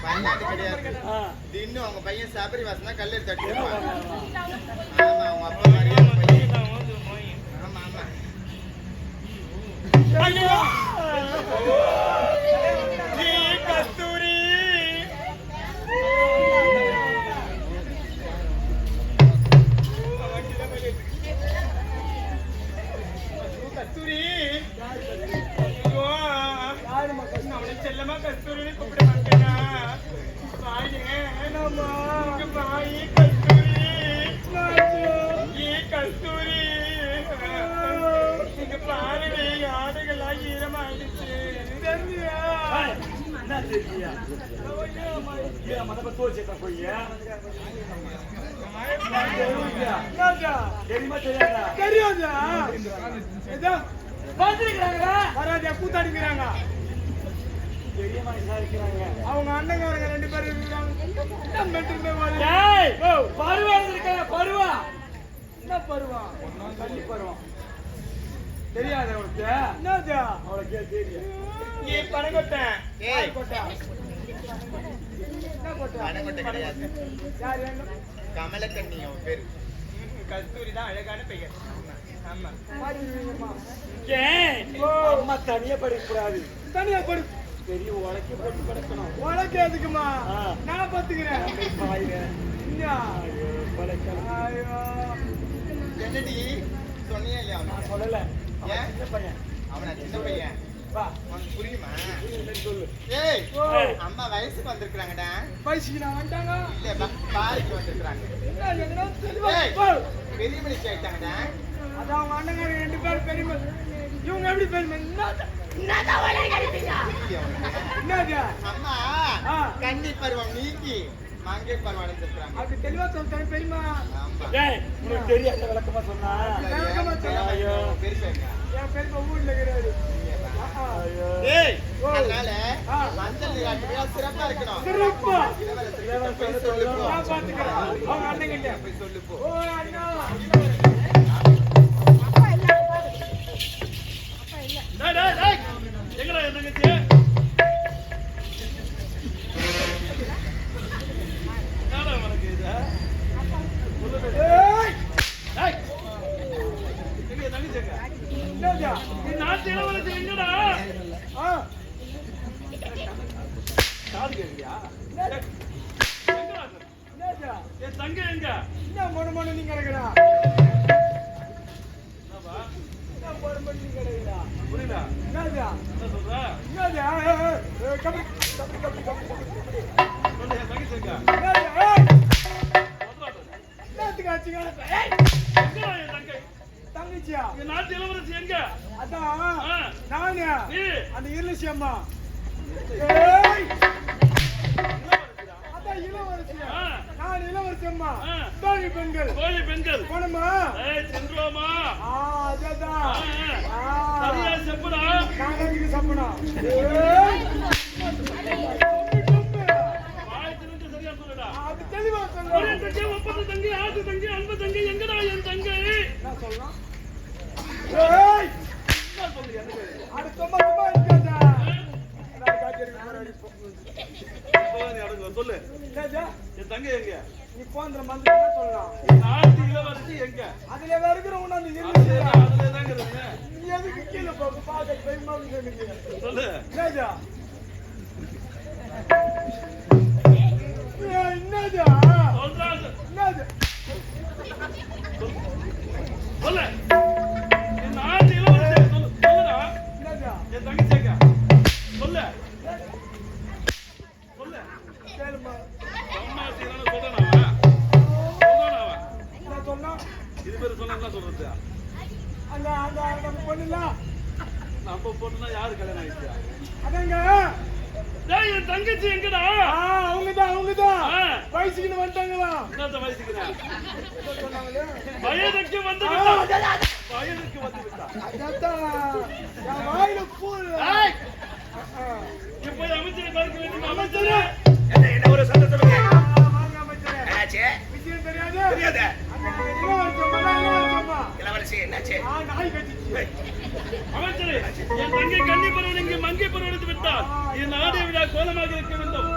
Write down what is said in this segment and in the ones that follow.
பையனாட்டு கிடையாது. இது இன்னும் அவங்க பையன் சபரி வாசனா கல்லு தட்டி. ஆமா அவங்க அப்பா மாதிரியே பையன். ஆமா ஆமா. ஐயோ நீ கஸ்தூரி கஸ்தூரி அவனை செல்லமா கஸ்தூரின்னு கூப்பிட மாட்டேனா வாயே வாயே கஸ்தூரி ஏ கஸ்தூரி இங்க பாருங்க ஆடைகள்லாம் ஈரமாயிடுச்சு தெரியா என்ன தெரியா மதப்ப தோச்சேட்டா போய் தெரியுமா தெரியாதா தெரியாதா ஏதோ பாத்துக்கிறாங்க வராதே கூத்தாடிக்கிறாங்க தெரியுமா விசாரிக்கிறாங்க அவங்க அண்ணங்காரங்க 2 பேரும் இருக்காங்க பருவா இருக்காங்க பருவா என்ன பருவா தண்ணி பருவம் தெரியாது அவளுக்கு என்னது அவளுக்கு தெரியும் ஏ பணங்கொட்டை ஏய் கொட்டை என்ன கொட்டை பணங்கொட்டை கிடையாது. யார் என்ன கமலக்கண்ணி அவன் பேரு. கஸ்தூரி தான் அழகான பெயர். ஆமா பாருங்கம்மா ஏன் அம்மா தனியா படிக்கக்கூடாது தனியா படி பெரிய உலக்கி போட்டு படுக்கணும் உலக்கி எதுக்குமா நான் பாத்துக்கிறேன் என்னடி சொன்னியா இல்லையா? நான் சொல்லல. ஏன் சின்ன பையன் அவனா சின்ன பையன் உனக்கு புரியுமா? ஏய் அம்மா வயசுக்கு வந்திருக்காங்கடா. வயசுக்கு நான் வந்துட்டாங்க இல்ல பாரிக்கு வந்திருக்காங்க. பெரிய மனுஷி ஆயிட்டாங்கடா. அதான் அவங்க அண்ணங்காரங்க 2 பேரும் பெரிய இவங்க எப்படி பெரிய அம்மா கன்னி பருவம் நீக்கி மங்கை பருவம் அடைஞ்சிருக்காங்க. அப்படி தெளிவா சொல்லிட்டாங்க பெரியமா. உனக்கு தெரியாத விளக்கமா சொன்னா பெருசாங்க என் பெரியமா ஊர்ல இருக்கிறாரு. அதனால மஞ்சள் நீராட்டு விழா சிறப்பா இருக்கணும். சிறப்பா சொல்லு நான் பாத்துக்கிறேன். அவங்க அண்ணங்கிட்ட போய் சொல்லு போ. ஓ அண்ணா எங்கடா என்னங்க நாட்டு இளவரசி எங்கடா என் தங்க எங்க என்ன மொட மொட நீ கிடக்குறா புரியல என்னதா என்ன சொல்ற என்னதா கபடி கபடி கபடி கபடி சொல்லு என் தங்கச்சி எங்க என்னத்துக்கு ஆச்சுங்க எங்கடா என் தங்கை தங்கச்சியா என் நாட்டு இளவரசி எங்க அதான் நானே அந்த இளவரசி அம்மா அதான் இளவரசியா நான் இளவரசி அம்மா தோழி பெண்கள் போனமா சென்றோமா அதான் சரியா செப்புடா காலைக்கு சப்புடா சரியா சொல்லுடா அது தெளிவா சொல்லு ஒப்பந்த தங்கி ஆட்டு தங்கி அன்பு தங்கி எங்கடா என் தங்கை நான் சொல்லலாம் ஏய் என்ன சொல்றீங்க அது சும்மா சும்மா இருக்காதா நான் காட்டிட்டு போறேன் இப்போ சொல்லு என் தங்கை எங்க நீ போன்ற மந்திர என்ன சொல்லலாம் நாட்டு இளவரசி எங்க அதுல வேற இருக்கிறவங்க அந்த இளவரசி அதுல தாங்க இருக்கு நீ எதுக்கு கீழ போக பாக்க பயமா இருக்கு சொல்லு என்னடா என்னடா சொல்றாங்க என்னடா சொல்லு என் நாட்டு இளவரசி சொல்லுடா என்னடா என் தங்கச்சி எங்க சொல்லு சொல்லு கேளுமா அம்மா சீரான சொல்றேனா நான் சொன்னா இது பேர் சொன்னா என்ன சொல்றது அந்த அந்த நம்ம பொண்ணுல நம்ம பொண்ணுனா யாரு கல்யாணம் ஆயிடுச்சு அதங்க டேய் என் தங்கச்சி எங்கடா அவங்கதான் வயசுக்கு வந்துட்டாங்களா என்னத்த வயசுக்கு சொன்னாங்களே வயதுக்கு வந்து விட்டா அதான் வாயில பூல் இப்போ அமைச்சரை பார்க்க வேண்டும் அமைச்சரே என்ன ஒரு சந்தோஷம் வாங்க அமைச்சரே என்னாச்சு விஷயம் தெரியாது இளவரசி என்னாச்சு நாய் கட்டிச்சு அமைச்சரே என் தங்கை கன்னி பருவம் இங்கு மங்கை பருவம் எடுத்து விட்டார் இது நாடு விழா கோலமாக இருக்க வேண்டும்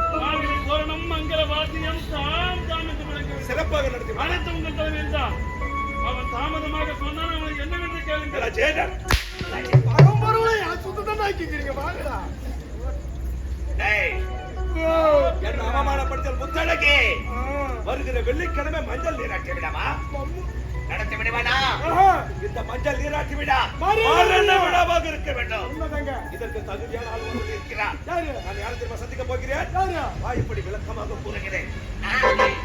தோரணம் மங்கள வாத்தியம் தாம் தாம் என்று விளங்க சிறப்பாக நடத்தி அனைத்து உங்கள் தலைமையில் தான். அவன் தாமதமாக சொன்னான். அவனை என்னவென்று கேளுங்கள். பரம்பொருளை சுத்தம் ஆக்கிக்கிறீங்க வாங்கடா. என்ன அவமானப்படுத்தல் முத்தழகே. வருகிற வெள்ளிக்கிழமை மஞ்சள் நீராட்டி விடவா? நடத்தி விடுவானா? இந்த மஞ்சள் நீராட்டி விடா விடாவாக இருக்க வேண்டும். இதற்கு தகுதியான ஆள் ஒருவர் இருக்கிறார். நான் யாரை திரும்ப சந்திக்க போகிறேன். வாய்ப்படி விளக்கமாக கூறுகிறேன். நான் சொல்றேன்.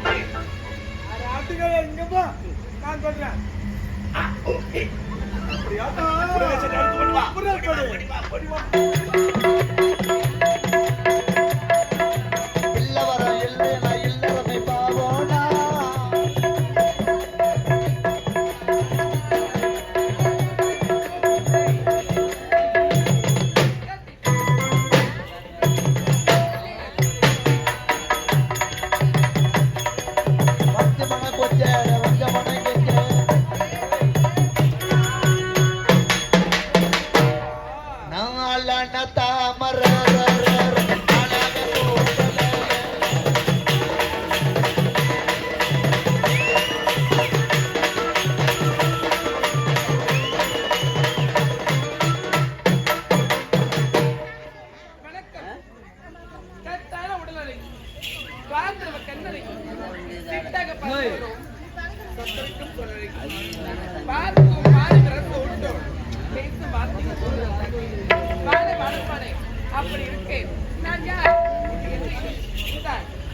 அப்படி இருக்கேன். நான் யார்?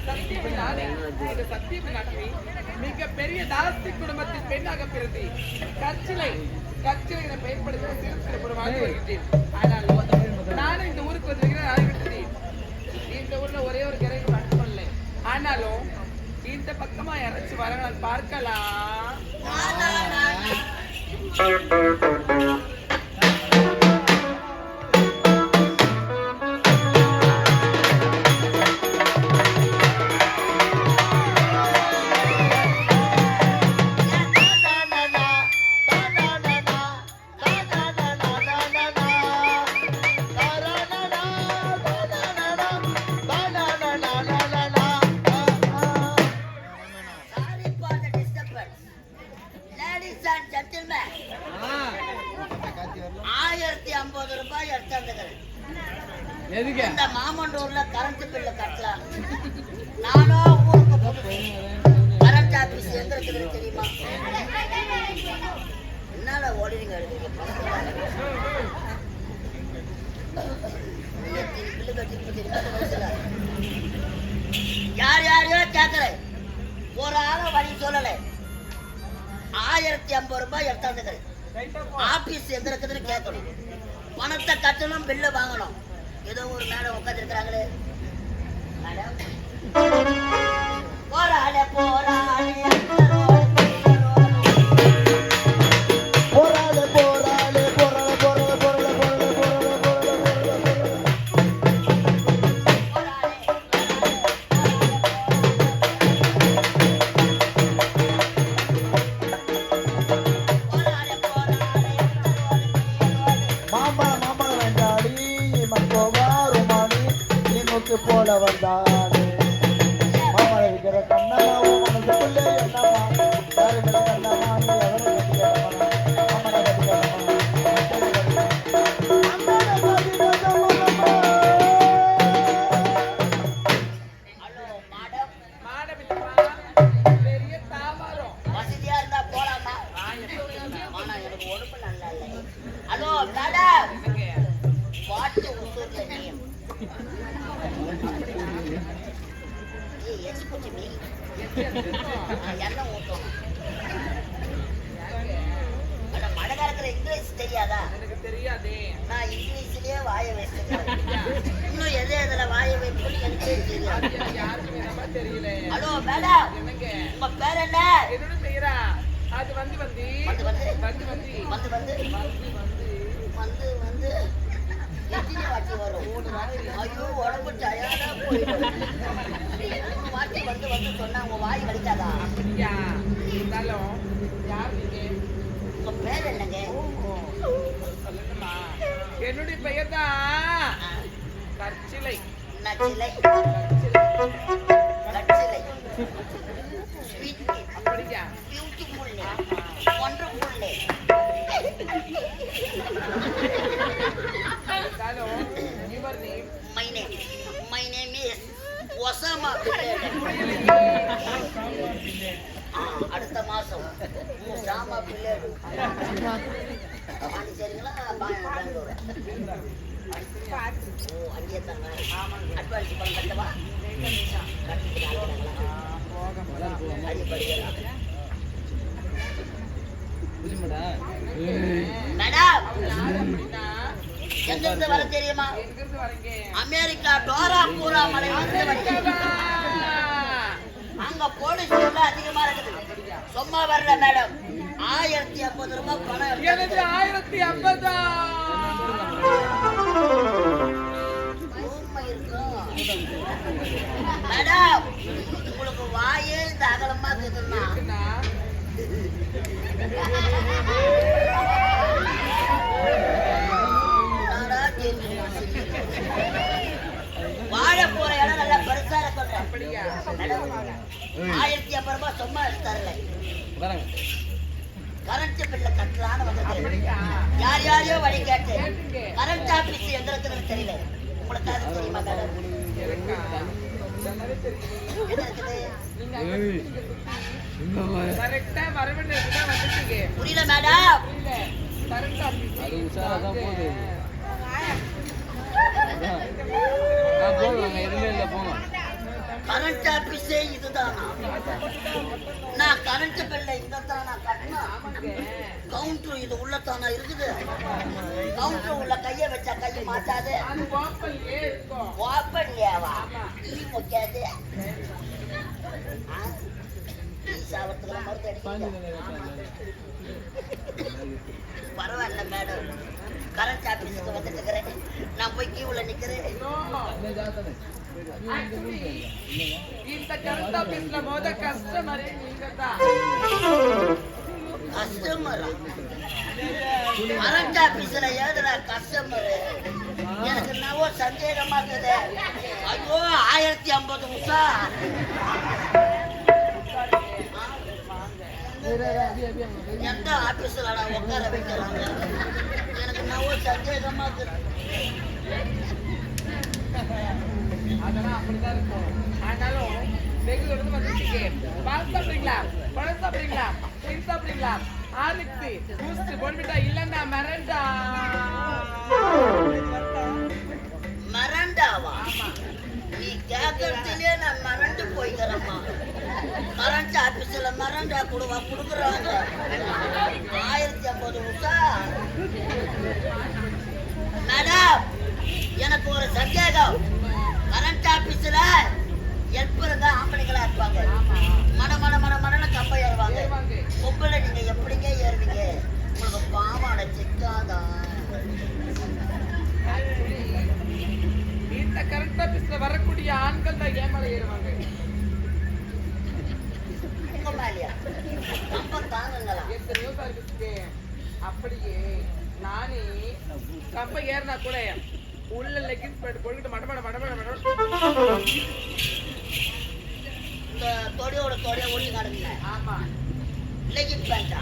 சத்தியமில்லாதே மிக பெரிய தாஸ்தி குடும்பத்தின் பெண்ணாக பிறந்து கற்சிலை பயன்படுத்தி வருகின்றேன். ஆனால் நானும் இந்த ஊருக்கு வந்திருக்கிறேன். ஆகிவிட்டது. இந்த ஊர்ல ஒரே ஒரு கிரை மட்டுமல்ல. ஆனாலும் இந்த பக்கமா யாராச்சும் வர நான் பார்க்கலாம். இந்த மாமண்டூர்ல கரண்ட் பில்லு கட்டலாம். நானும் ஊருக்கு கரண்ட் ஆபீஸ் எங்க இருக்குது தெரியுமா? என்னால ஓடிங்க யார் யாரையோ கேட்கல. ஒரு ஆள வழி சொல்லல. 1050 ரூபாய் எடுத்தாந்துக்கிறேன். ஆபீஸ் எங்க இருக்குதுன்னு கேட்கணும். பணத்தை கட்டணும், பில்லு வாங்கணும். ஏதோ ஒரு மேடம் உட்காந்து இருக்கிறாங்களே. மேடம் போராளே போராளே போராளே போராளே போராளே போராளே போராளே போல வந்தானே மாமா இருக்கிற கண்ணமாவும் மனசுக்குள்ளே என்னமா யாருமே கண்ணமானே மழைக்காலத்துல இங்கிலீஷ் தெரியாதா? எனக்கு தெரியாதே. நான் இங்கிலீஷ்லயே வாய வச்சிருக்கேன். இன்னும் எது எதுல வாய வைக்கணும்னு எனக்கே தெரியாது. யாருக்குமே தெரியல. ஹலோ மேடம், உங்க பேர் என்ன? என்னோட பேரா? அது வந்து வந்து வந்து வந்து வந்து வந்து வந்து வந்து எத்தனை வாட்டி வரும்? ஐயோ உடம்பு டயர்டா போயிடும். வாட்டி வந்து வந்து சொன்னா உங்க வாய் வலிக்காதா? இருந்தாலும் யார் நீங்க? உங்க பேர் என்னங்க? என்னுடைய பெயர் தான் கற்சிலை. நச்சிலை நச்சிலை ஸ்வீட் அப்படியா beautiful wonderful hello your name my name is Osama அடுத்த மாசம் ஒசாமா பிள்ளைடு சரிங்களா பெங்களூர் அங்கேயே தாங்க அட்வான்ஸ் பணம் கட்டவா மேடம் எங்கிருந்து வர தெரியுமா? அமெரிக்கா டோரா பூரா மலை அங்க போலீஸ் அதிகமா இருக்குது. சும்மா வரல மேடம். 1050 ரூபாய் பணம். 1050. மேடம் உங்களுக்கு வாயே இந்த அகலமா இருக்குதுன்னா வாழ போற இடம் நல்லா பெருசா சொல்றேன். 1050 ரூபாய் சும்மா தரல. கரண்ட் பில்ல கட்டலான்னு வந்தது. யார் யாரையோ வழி கேட்டு கரண்ட் ஆபீஸ் எங்க இருக்குன்னு தெரியல. உங்களுக்கு அது தெரியுமா மேடம்? புரியல மேடம். கரண்ட் ஆபீஸே இதுதானா? நான் கரண்ட் பில்ல இங்கத்தானா கட்டணும்? கவுண்டர் இது உள்ளத்தானா இருக்குது? கவுண்டர் உள்ள கைய வச்சா கையை மாட்டாது. ஓப்பன்லேவா முக்காது. பரவாயில்ல மேடம். கரண்ட் ஆபீஸுக்கு வந்துட்டு இருக்கிறேன். நான் போய் கியூல நிக்கிறேன். இந்த கரண்ட் ஆபீஸ்ல மொத கஸ்டமரே நீங்கதான். கஸ்டமரா? கரண்ட் ஆபீஸ்ல ஏதுடா கஸ்டமர்? எனக்கு என்னவோ சந்தேகமா இருக்குது. ஐயோ 1050 நிமிஷம். எந்த ஆபீஸ்ல உட்கார வைக்கிறாங்க? எனக்கு என்னவோ சந்தேகமா இருக்குது. அதெல்லாம் அப்படிதான் இருக்கும். ஆனாலும் பெங்களூர்ல வந்துட்டீங்க. பால் சாப்பிடுறீங்களா? பழம் சாப்பிடுறீங்களா? ஸ்வீட் சாப்பிடுறீங்களா? ஆரிக்ஸி பூஸ்ட் போன்விட்டா இல்லன்னா மரண்டா. மரண்டாவா? நீ கேட்கறதுலயே நான் மறந்து போய்க்கிறேம்மா. கரண்ட் ஆபீஸ்ல மரண்டா கொடுக்குறாங்க. 1050 நிமிஷம். மேடம் எனக்கு ஒரு சந்தேகம். கரண்ட் ஆபீஸ்ல ஹெல்ப்பருங்க ஆம்பளைங்களா இருப்பாங்க. மட மட மட மடன்னு கப்ப ஏறுவாங்க. பொம்பளை நீங்க எப்படிங்க ஏறுவீங்க? உங்களுக்கு பாவாடை சிக்காதான். இந்த கரண்ட் ஆபீஸ்ல வரக்கூடிய ஆண்கள் தான் ஏமால ஏறுவாங்க. உங்க மேலையா? நம்ம தாங்கங்களா? எத்தனையோ சர்வீஸ்க்கு அப்படியே நானே கப்ப ஏறினா கூட உள்ள லெகின்ஸ் பேண்ட் போட்டுக்கிட்டு மடமட மடமட மட இந்த தொடையோட ஒட்டி நடக்குங்க. ஆமா லெகின் பேண்டா?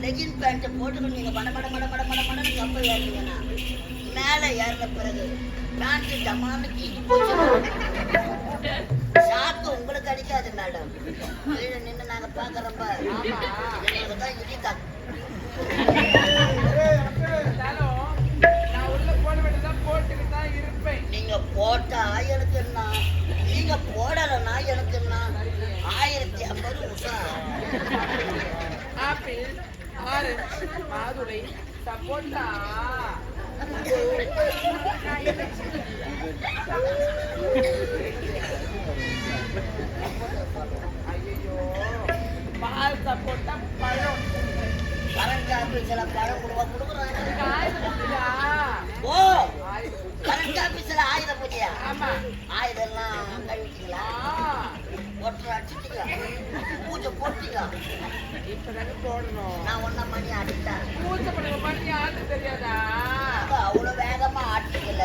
லெகின் பேண்ட் போட்டுக்கிட்டு நீங்க மட மட மட மட மட மடன்னு கப்ப ஏறுறீங்கன்னா மேலே ஏறின பிறகு பேண்ட் டமான்னு கீழே போச்சு. ஷாக்கு உங்களுக்கு அடிக்காது மேடம். கீழே நின்று நாங்க பாக்குறப்ப எங்களுக்கு தான் இடிக்கா. நான் உள்ள போட வேண்டியதான் போட்டுக்கிட்டு தான் இருப்பேன். நீங்க போட்டா எனக்கு என்ன? நீங்க போடலன்னா எனக்கு என்ன? 1050 நிமிஷம். ஆப்பிள், ஆரஞ்சு, மாதுளை, சப்போட்டா. ஐயோ பால் சப்போட்டா பழம். கரண்ட் ஆபீஸ்ல பழம் கொடுக்குறாங்க. ஓ ஆயுத கரண்ட் ஆபீஸ்ல ஆயுத பூஜையா? ஆமா. ஆயுதம் எல்லாம் கழிச்சிங்களா? ஒற்றை அடிச்சிட்டீங்க, பூஜை போட்டீங்க. இப்பதானே போடணும். நான் 1 மணி ஆடிட்டேன். பூஜை பண்ணுங்க. பண்ணி ஆட்டு தெரியாதா? அவ்வளவு வேகமா ஆட்டிக்கல.